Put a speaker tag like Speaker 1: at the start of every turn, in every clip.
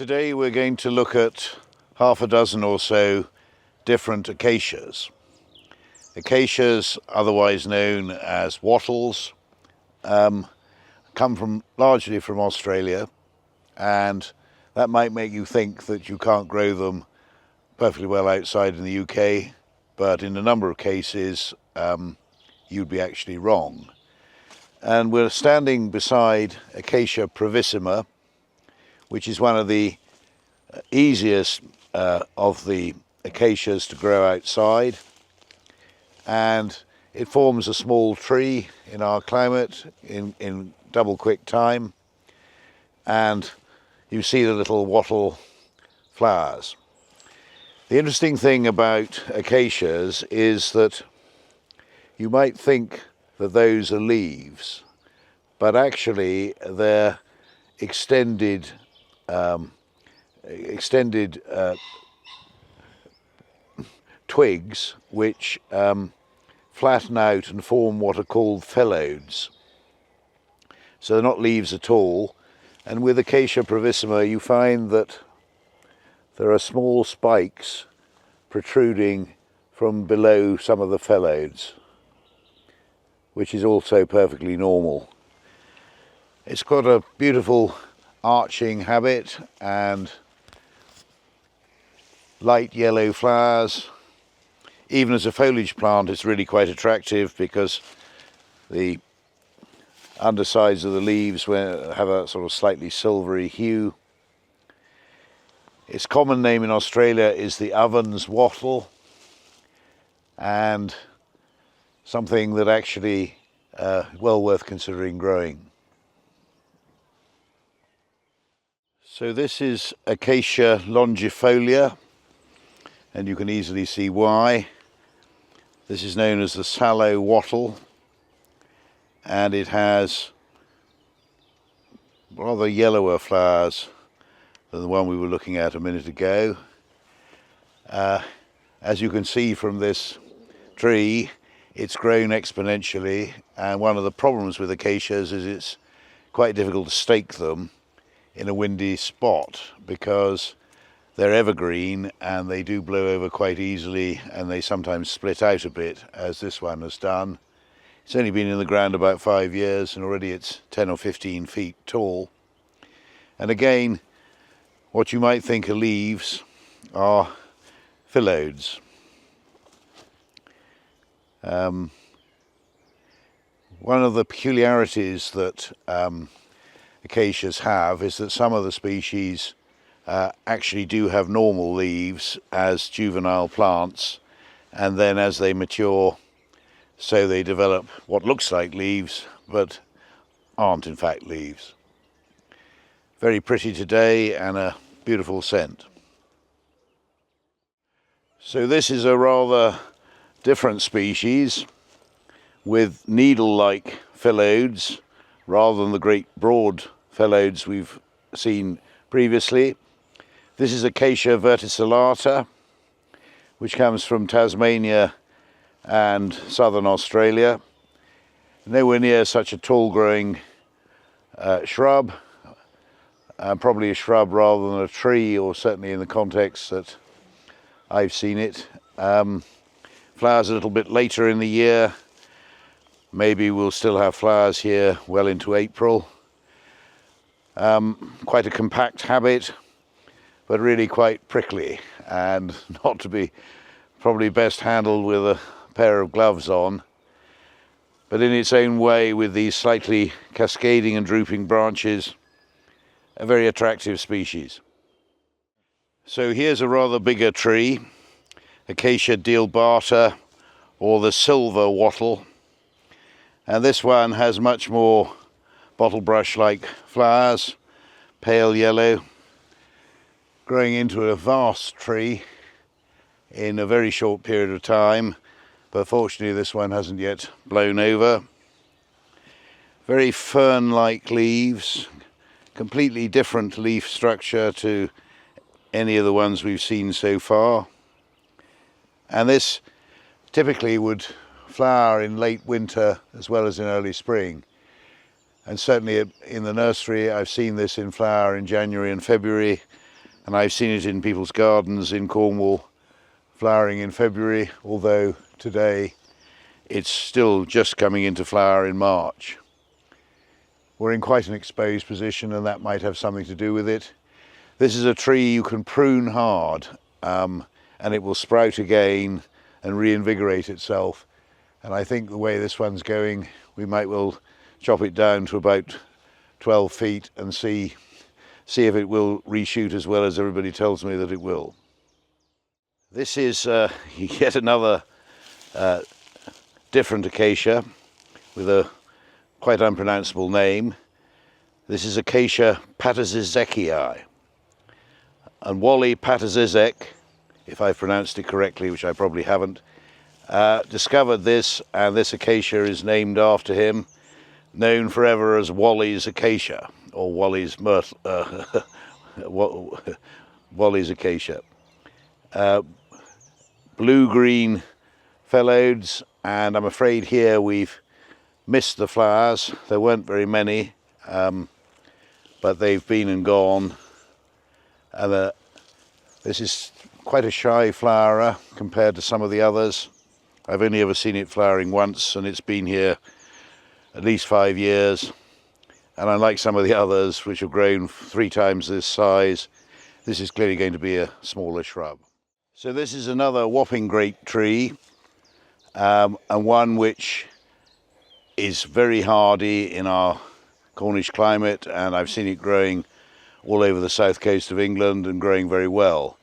Speaker 1: Today we're going to look at half a dozen or so different acacias. Acacias, otherwise known as wattles, come largely from Australia, and that might make you think that you can't grow them perfectly well outside in the UK, but in a number of cases you'd be actually wrong. And we're standing beside Acacia pravissima, which is one of the easiest of the acacias to grow outside, and it forms a small tree in our climate in double quick time, and you see the little wattle flowers. The interesting thing about acacias is that you might think that those are leaves, but actually they're extended twigs which flatten out and form what are called phyllodes. So they're not leaves at all, and with Acacia pravissima you find that there are small spikes protruding from below some of the phyllodes, which is also perfectly normal. It's got a beautiful arching habit and light yellow flowers. Even as a foliage plant it's really quite attractive because the undersides of the leaves have a sort of slightly silvery hue. Its common name in Australia is the Ovens wattle, and something that actually well worth considering growing. So this is Acacia longifolia, and you can easily see why. This is known as the sallow wattle, and it has rather yellower flowers than the one we were looking at a minute ago. As you can see from this tree, it's grown exponentially, and one of the problems with acacias is it's quite difficult to stake them in a windy spot because they're evergreen and they do blow over quite easily, and they sometimes split out a bit, as this one has done. It's only been in the ground about 5 years and already it's 10 or 15 feet tall. And again, what you might think are leaves are phyllodes. One of the peculiarities that acacias have is that some of the species actually do have normal leaves as juvenile plants, and then as they mature, so they develop what looks like leaves but aren't in fact leaves. Very pretty today and a beautiful scent. So this is a rather different species with needle-like phyllodes rather than the great broad phyllodes we've seen previously. This is Acacia verticillata, which comes from Tasmania and southern Australia. Nowhere near such a tall growing shrub, probably a shrub rather than a tree, or certainly in the context that I've seen it. Flowers a little bit later in the year. Maybe we'll still have flowers here well into April. Quite a compact habit, but really quite prickly, and not to be probably best handled with a pair of gloves on, but in its own way, with these slightly cascading and drooping branches, a very attractive species. So here's a rather bigger tree, Acacia dealbata, or the silver wattle, and this one has much more bottle brush-like flowers, pale yellow, growing into a vast tree in a very short period of time, but fortunately this one hasn't yet blown over. Very fern-like leaves, completely different leaf structure to any of the ones we've seen so far, and this typically would flower in late winter as well as in early spring. And certainly in the nursery I've seen this in flower in January and February, and I've seen it in people's gardens in Cornwall flowering in February, although today it's still just coming into flower in March. We're in quite an exposed position, and that might have something to do with it. This is a tree you can prune hard, and it will sprout again and reinvigorate itself. And I think the way this one's going, we might well chop it down to about 12 feet and see if it will reshoot as well as everybody tells me that it will. This is yet another different acacia with a quite unpronounceable name. This is Acacia pataczekii. And Wally Pataczek, if I've pronounced it correctly, which I probably haven't, discovered this, and this acacia is named after him, known forever as Wally's acacia, or Wally's Wally's acacia. Blue-green phyllodes, and I'm afraid here we've missed the flowers. There weren't very many, but they've been and gone. And this is quite a shy flowerer compared to some of the others. I've only ever seen it flowering once, and it's been here at least 5 years. And unlike some of the others, which have grown 3 times this size, this is clearly going to be a smaller shrub. So this is another whopping great tree, and one which is very hardy in our Cornish climate, and I've seen it growing all over the south coast of England and growing very well.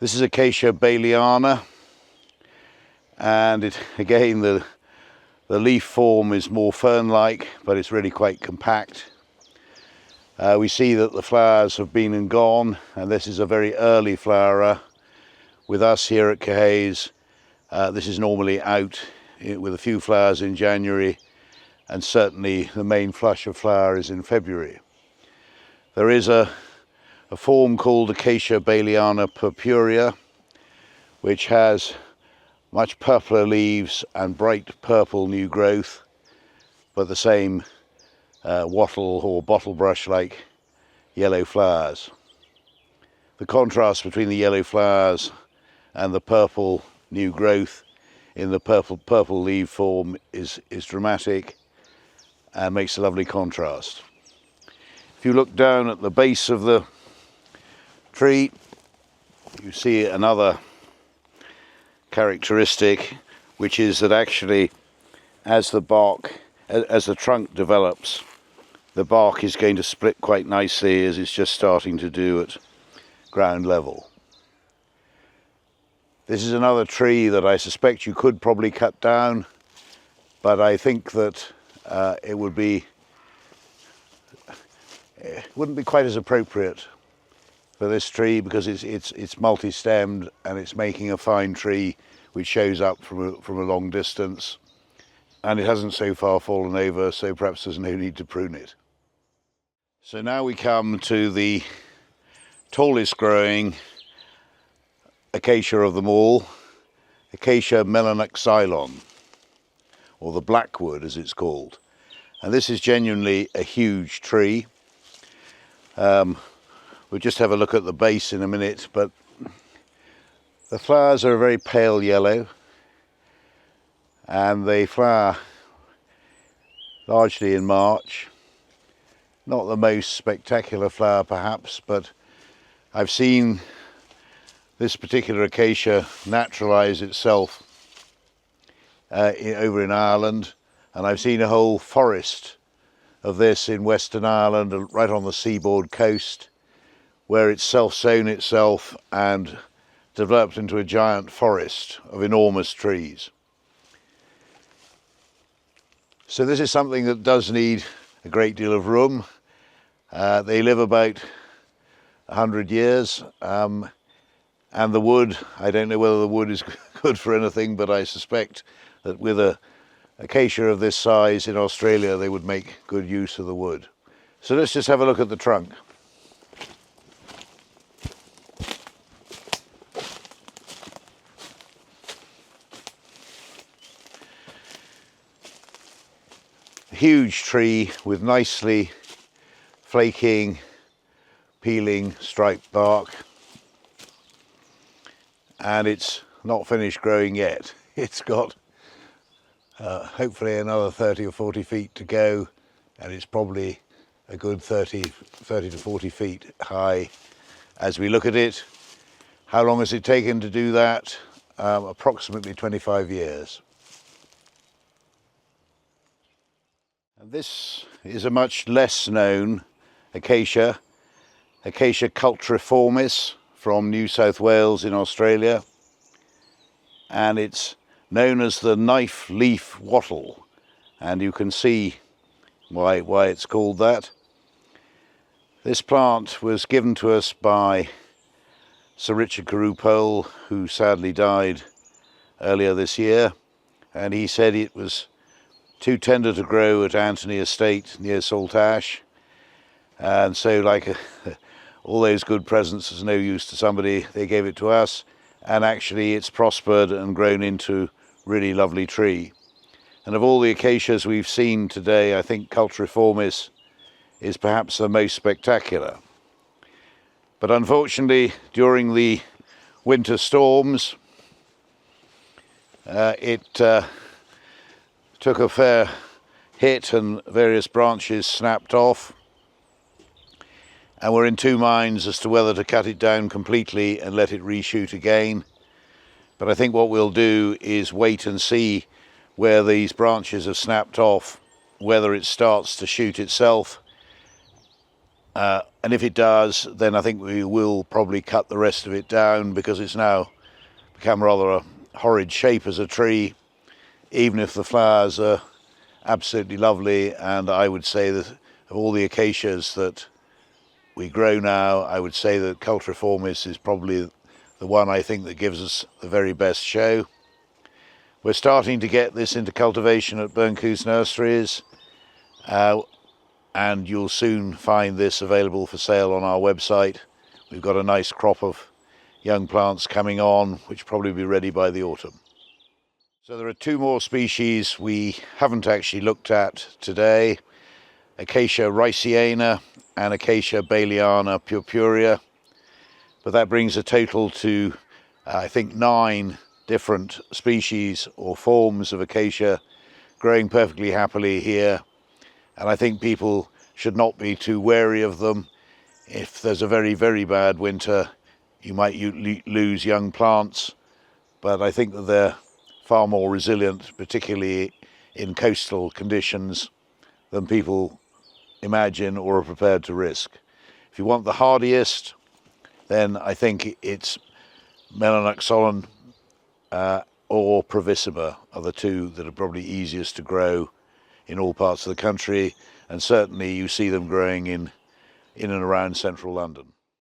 Speaker 1: This is Acacia baileyana, and again the leaf form is more fern-like, but it's really quite compact. We see that the flowers have been and gone, and this is a very early flowerer. With us here at Caerhays, this is normally out with a few flowers in January, and certainly the main flush of flower is in February. There is a form called Acacia baileyana purpurea, which has much purpler leaves and bright purple new growth, but the same wattle or bottle brush-like yellow flowers. The contrast between the yellow flowers and the purple new growth in the purple leaf form is dramatic and makes a lovely contrast. If you look down at the base of the tree, you see another characteristic, which is that actually as the trunk develops, the bark is going to split quite nicely, as it's just starting to do at ground level. This is another tree that I suspect you could probably cut down, but I think that it wouldn't be quite as appropriate for this tree, because it's multi-stemmed and it's making a fine tree which shows up from a long distance, and it hasn't so far fallen over, so perhaps there's no need to prune it. So now we come to the tallest growing acacia of them all, Acacia melanoxylon, or the blackwood as it's called. And this is genuinely a huge tree. We'll just have a look at the base in a minute, but the flowers are a very pale yellow, and they flower largely in March. Not the most spectacular flower perhaps, but I've seen this particular acacia naturalize itself over in Ireland, and I've seen a whole forest of this in Western Ireland, right on the seaboard coast, where it's self-sown itself and developed into a giant forest of enormous trees. So this is something that does need a great deal of room. They live about 100 years, and the wood, I don't know whether the wood is good for anything, but I suspect that with a acacia of this size in Australia, they would make good use of the wood. So let's just have a look at the trunk. A huge tree with nicely flaking peeling striped bark, and it's not finished growing yet. It's got hopefully another 30 or 40 feet to go, and it's probably a good 30 to 40 feet high as we look at it. How long has it taken to do that? Approximately 25 years. And this is a much less known acacia, Acacia cultriformis from New South Wales in Australia, and it's known as the knife leaf wattle, and you can see why it's called that. This plant was given to us by Sir Richard Carew-Pole, who sadly died earlier this year, and he said it was too tender to grow at Anthony Estate near Saltash, and so like all those good presents is no use to somebody, they gave it to us, and actually it's prospered and grown into a really lovely tree. And of all the acacias we've seen today, I think cultriformis is perhaps the most spectacular. But unfortunately, during the winter storms, it took a fair hit and various branches snapped off. And we're in two minds as to whether to cut it down completely and let it reshoot again. But I think what we'll do is wait and see where these branches have snapped off, whether it starts to shoot itself. And if it does, then I think we will probably cut the rest of it down, because it's now become rather a horrid shape as a tree, even if the flowers are absolutely lovely. And I would say that of all the acacias that we grow now, I would say that cultriformis is probably the one I think that gives us the very best show. We're starting to get this into cultivation at Burncoose Nurseries, and you'll soon find this available for sale on our website. We've got a nice crop of young plants coming on, which will probably be ready by the autumn. So there are two more species we haven't actually looked at today: Acacia raceana and Acacia baileyana purpurea. But that brings a total to, I think, 9 different species or forms of acacia growing perfectly happily here. And I think people should not be too wary of them. If there's a very, very bad winter, you might lose young plants, but I think that they're far more resilient, particularly in coastal conditions, than people imagine or are prepared to risk. If you want the hardiest, then I think it's melanoxylon or pravissima are the two that are probably easiest to grow in all parts of the country, and certainly you see them growing in and around central London.